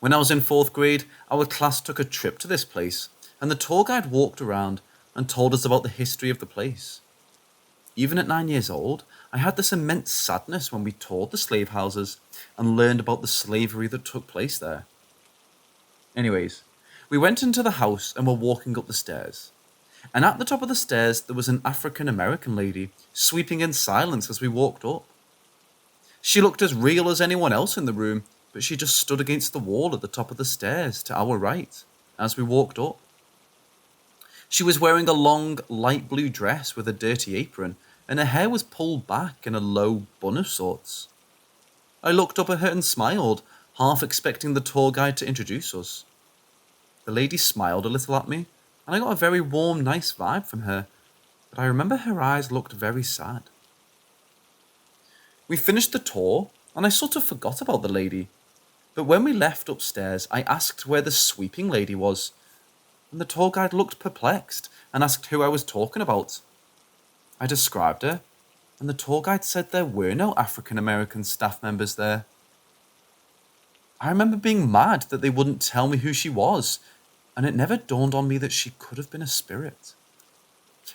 When I was in 4th grade, our class took a trip to this place, and the tour guide walked around and told us about the history of the place. Even at 9 years old, I had this immense sadness when we toured the slave houses and learned about the slavery that took place there. Anyways, we went into the house and were walking up the stairs. And at the top of the stairs, there was an African American lady sweeping in silence as we walked up. She looked as real as anyone else in the room, but she just stood against the wall at the top of the stairs to our right as we walked up. She was wearing a long, light blue dress with a dirty apron, and her hair was pulled back in a low bun of sorts. I looked up at her and smiled, half expecting the tour guide to introduce us. The lady smiled a little at me, and I got a very warm, nice vibe from her, but I remember her eyes looked very sad. We finished the tour, and I sort of forgot about the lady, but when we left upstairs, I asked where the sweeping lady was, and the tour guide looked perplexed and asked who I was talking about. I described her, and the tour guide said there were no African American staff members there. I remember being mad that they wouldn't tell me who she was, and it never dawned on me that she could have been a spirit.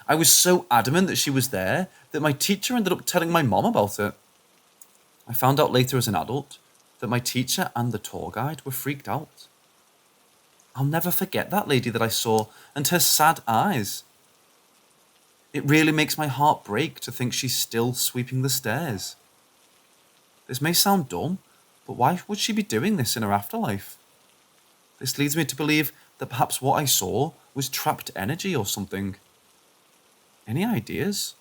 I was so adamant that she was there that my teacher ended up telling my mom about it. I found out later as an adult that my teacher and the tour guide were freaked out. I'll never forget that lady that I saw and her sad eyes. It really makes my heart break to think she's still sweeping the stairs. This may sound dumb, but why would she be doing this in her afterlife? This leads me to believe that perhaps what I saw was trapped energy or something. Any ideas?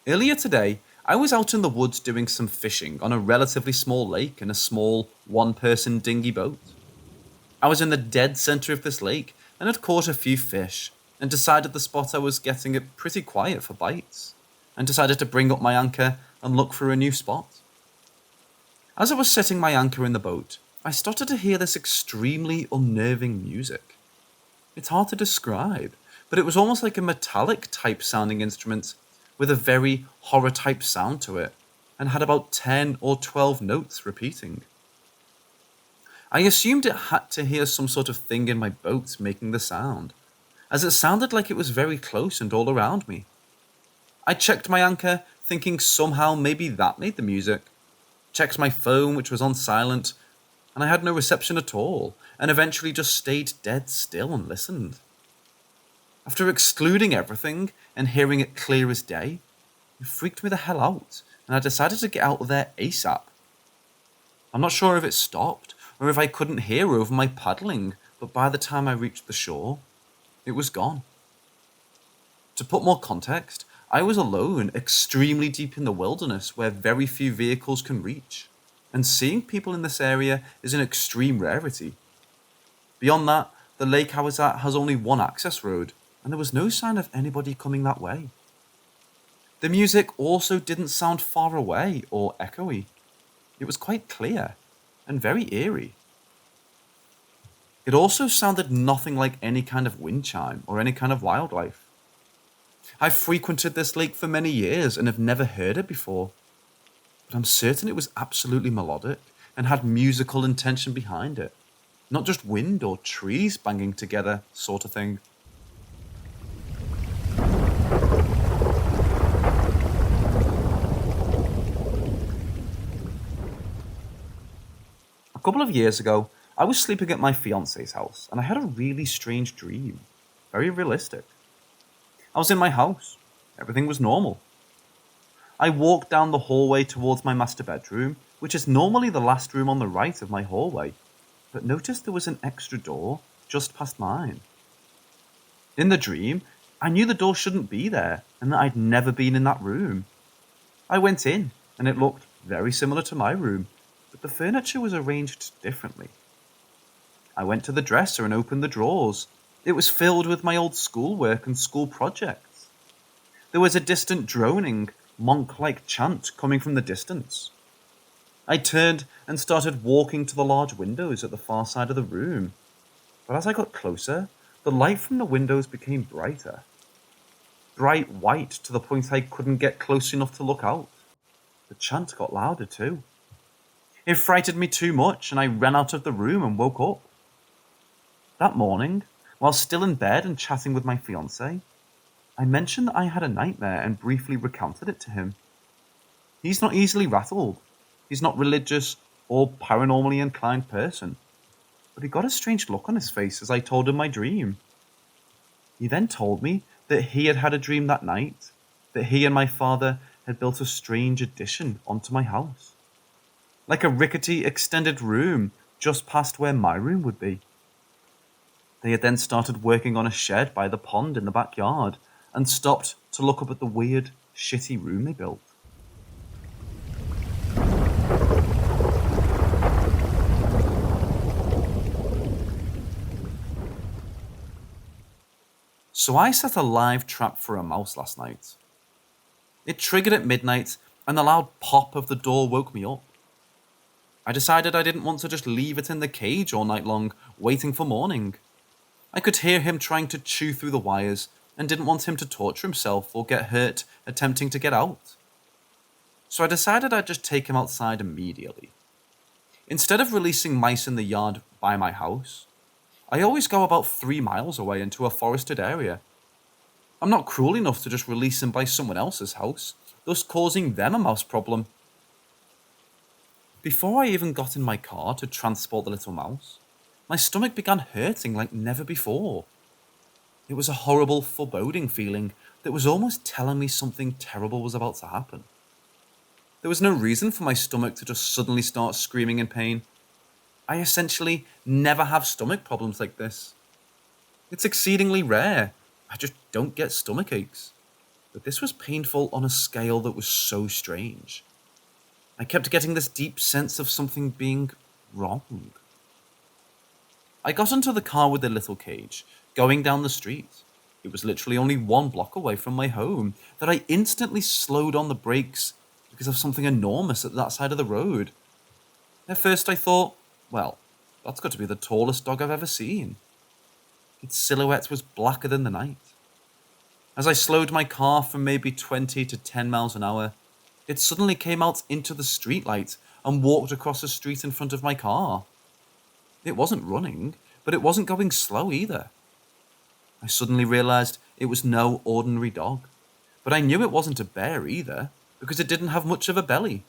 Earlier today, I was out in the woods doing some fishing on a relatively small lake in a small, one-person dinghy boat. I was in the dead centre of this lake and had caught a few fish, and decided the spot I was getting it pretty quiet for bites, and decided to bring up my anchor and look for a new spot. As I was setting my anchor in the boat, I started to hear this extremely unnerving music. It's hard to describe, but it was almost like a metallic type sounding instrument with a very horror type sound to it, and had about 10 or 12 notes repeating. I assumed it had to hear some sort of thing in my boat making the sound, as it sounded like it was very close and all around me. I checked my anchor, thinking somehow maybe that made the music. Checked my phone, which was on silent, and I had no reception at all, and eventually just stayed dead still and listened. After excluding everything and hearing it clear as day, it freaked me the hell out, and I decided to get out of there ASAP. I'm not sure if it stopped, or if I couldn't hear over my paddling, but by the time I reached the shore, it was gone. To put more context, I was alone, extremely deep in the wilderness where very few vehicles can reach, and seeing people in this area is an extreme rarity. Beyond that, the lake I was at has only one access road, and there was no sign of anybody coming that way. The music also didn't sound far away or echoey. It was quite clear and very eerie. It also sounded nothing like any kind of wind chime or any kind of wildlife. I've frequented this lake for many years and have never heard it before, but I'm certain it was absolutely melodic and had musical intention behind it, not just wind or trees banging together sort of thing. A couple of years ago, I was sleeping at my fiance's house and I had a really strange dream. Very realistic. I was in my house. Everything was normal. I walked down the hallway towards my master bedroom, which is normally the last room on the right of my hallway, but noticed there was an extra door just past mine. In the dream, I knew the door shouldn't be there and that I'd never been in that room. I went in and it looked very similar to my room, but the furniture was arranged differently. I went to the dresser and opened the drawers. It was filled with my old schoolwork and school projects. There was a distant droning, monk-like chant coming from the distance. I turned and started walking to the large windows at the far side of the room. But as I got closer, the light from the windows became brighter. Bright white to the point I couldn't get close enough to look out. The chant got louder too. It frightened me too much and I ran out of the room and woke up. That morning, while still in bed and chatting with my fiancé, I mentioned that I had a nightmare and briefly recounted it to him. He's not easily rattled. He's not religious or paranormally inclined person. But he got a strange look on his face as I told him my dream. He then told me that he had had a dream that night, that he and my father had built a strange addition onto my house. Like a rickety extended room just past where my room would be. They had then started working on a shed by the pond in the backyard and stopped to look up at the weird, shitty room they built. So I set a live trap for a mouse last night. It triggered at midnight and the loud pop of the door woke me up. I decided I didn't want to just leave it in the cage all night long, waiting for morning. I could hear him trying to chew through the wires and didn't want him to torture himself or get hurt attempting to get out. So I decided I'd just take him outside immediately. Instead of releasing mice in the yard by my house, I always go about 3 miles away into a forested area. I'm not cruel enough to just release him by someone else's house, thus causing them a mouse problem. Before I even got in my car to transport the little mouse, my stomach began hurting like never before. It was a horrible, foreboding feeling that was almost telling me something terrible was about to happen. There was no reason for my stomach to just suddenly start screaming in pain. I essentially never have stomach problems like this. It's exceedingly rare. I just don't get stomach aches. But this was painful on a scale that was so strange. I kept getting this deep sense of something being wrong. I got into the car with the little cage, going down the street. It was literally only 1 block away from my home that I instantly slowed on the brakes because of something enormous at that side of the road. At first I thought, well, that's got to be the tallest dog I've ever seen. Its silhouette was blacker than the night. As I slowed my car from maybe 20 to 10 miles an hour, it suddenly came out into the streetlight and walked across the street in front of my car. It wasn't running, but it wasn't going slow either. I suddenly realized it was no ordinary dog, but I knew it wasn't a bear either, because it didn't have much of a belly.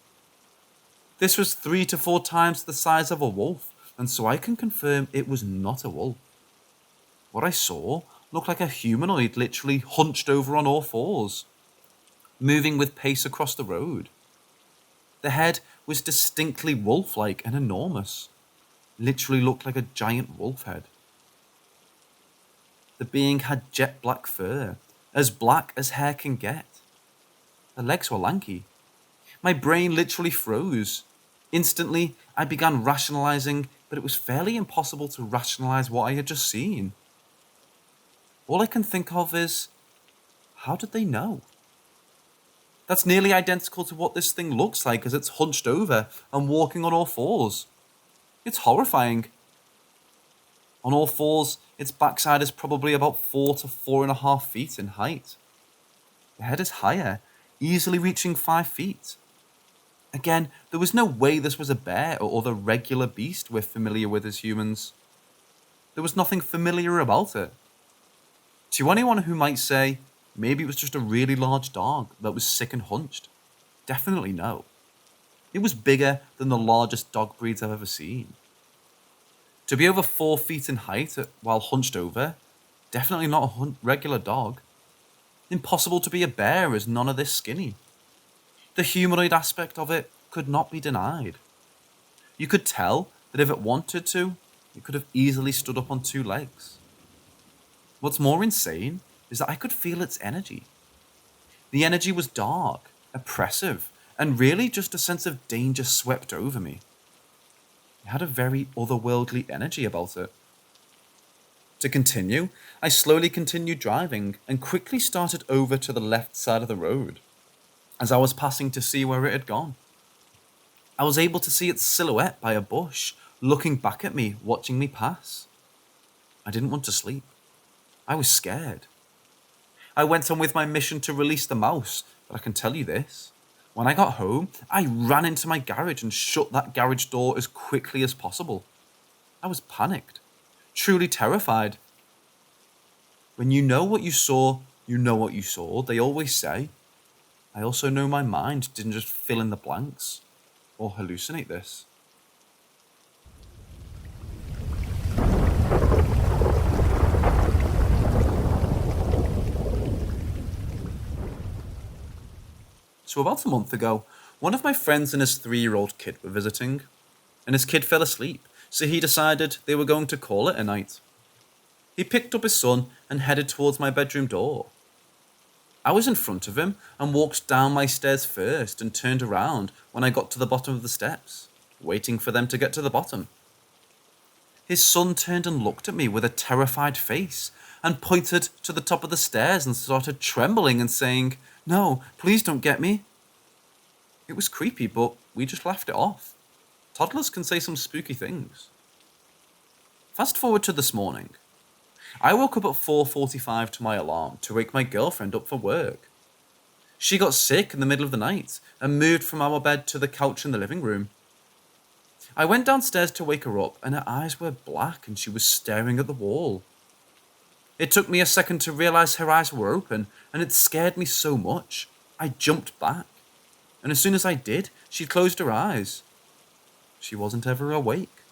This was 3 to 4 times the size of a wolf, and so I can confirm it was not a wolf. What I saw looked like a humanoid literally hunched over on all fours, moving with pace across the road. The head was distinctly wolf-like and enormous. Literally looked like a giant wolf head. The being had jet black fur, as black as hair can get. The legs were lanky. My brain literally froze. Instantly, I began rationalizing, but it was fairly impossible to rationalize what I had just seen. All I can think of is, how did they know? That's nearly identical to what this thing looks like as it's hunched over and walking on all fours. It's horrifying. On all fours, its backside is probably about 4 to 4.5 feet in height. The head is higher, easily reaching 5 feet. Again, there was no way this was a bear or other regular beast we're familiar with as humans. There was nothing familiar about it. To anyone who might say, maybe it was just a really large dog that was sick and hunched, definitely no. It was bigger than the largest dog breeds I've ever seen. To be over 4 feet in height while hunched over, definitely not a regular dog. Impossible to be a bear as none of this skinny. The humanoid aspect of it could not be denied. You could tell that if it wanted to, it could have easily stood up on 2 legs. What's more insane is that I could feel its energy. The energy was dark, oppressive, and really just a sense of danger swept over me. It had a very otherworldly energy about it. To continue, I slowly continued driving and quickly started over to the left side of the road, as I was passing to see where it had gone. I was able to see its silhouette by a bush, looking back at me, watching me pass. I didn't want to sleep. I was scared. I went on with my mission to release the mouse, but I can tell you this. When I got home, I ran into my garage and shut that garage door as quickly as possible. I was panicked, truly terrified. When you know what you saw, you know what you saw, they always say. I also know my mind didn't just fill in the blanks or hallucinate this. So about a month ago, one of my friends and his 3-year-old kid were visiting, and his kid fell asleep, so he decided they were going to call it a night. He picked up his son and headed towards my bedroom door. I was in front of him and walked down my stairs first and turned around when I got to the bottom of the steps, waiting for them to get to the bottom. His son turned and looked at me with a terrified face and pointed to the top of the stairs and started trembling and saying, "No, please don't get me." It was creepy, but we just laughed it off. Toddlers can say some spooky things. Fast forward to this morning. I woke up at 4:45 to my alarm to wake my girlfriend up for work. She got sick in the middle of the night and moved from our bed to the couch in the living room. I went downstairs to wake her up and her eyes were black and she was staring at the wall. It took me a second to realize her eyes were open and it scared me so much. I jumped back. And as soon as I did, she closed her eyes. She wasn't ever awake.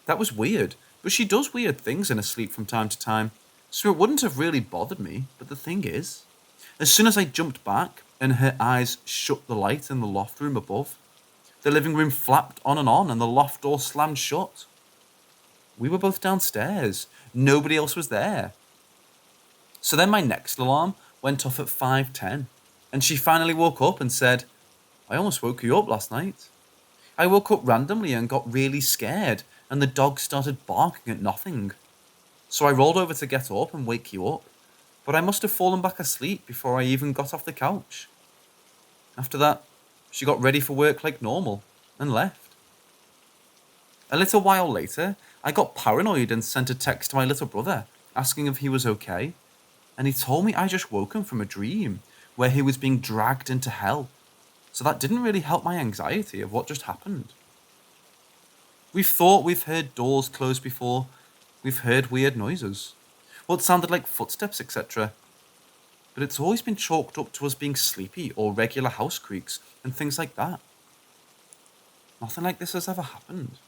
That was weird, but she does weird things in her sleep from time to time, so it wouldn't have really bothered me, but the thing is, as soon as I jumped back and her eyes shut the light in the loft room above, the living room flapped on and the loft door slammed shut. We were both downstairs. Nobody else was there. So then my next alarm went off at 5:10, and she finally woke up and said, "I almost woke you up last night. I woke up randomly and got really scared, and the dog started barking at nothing. So I rolled over to get up and wake you up, but I must have fallen back asleep before I even got off the couch." After that, she got ready for work like normal and left. A little while later, I got paranoid and sent a text to my little brother asking if he was okay, and he told me I just woke him from a dream where he was being dragged into hell. So that didn't really help my anxiety of what just happened. We've thought we've heard doors close before. We've heard weird noises. What sounded like footsteps, etc. But it's always been chalked up to us being sleepy or regular house creaks and things like that. Nothing like this has ever happened.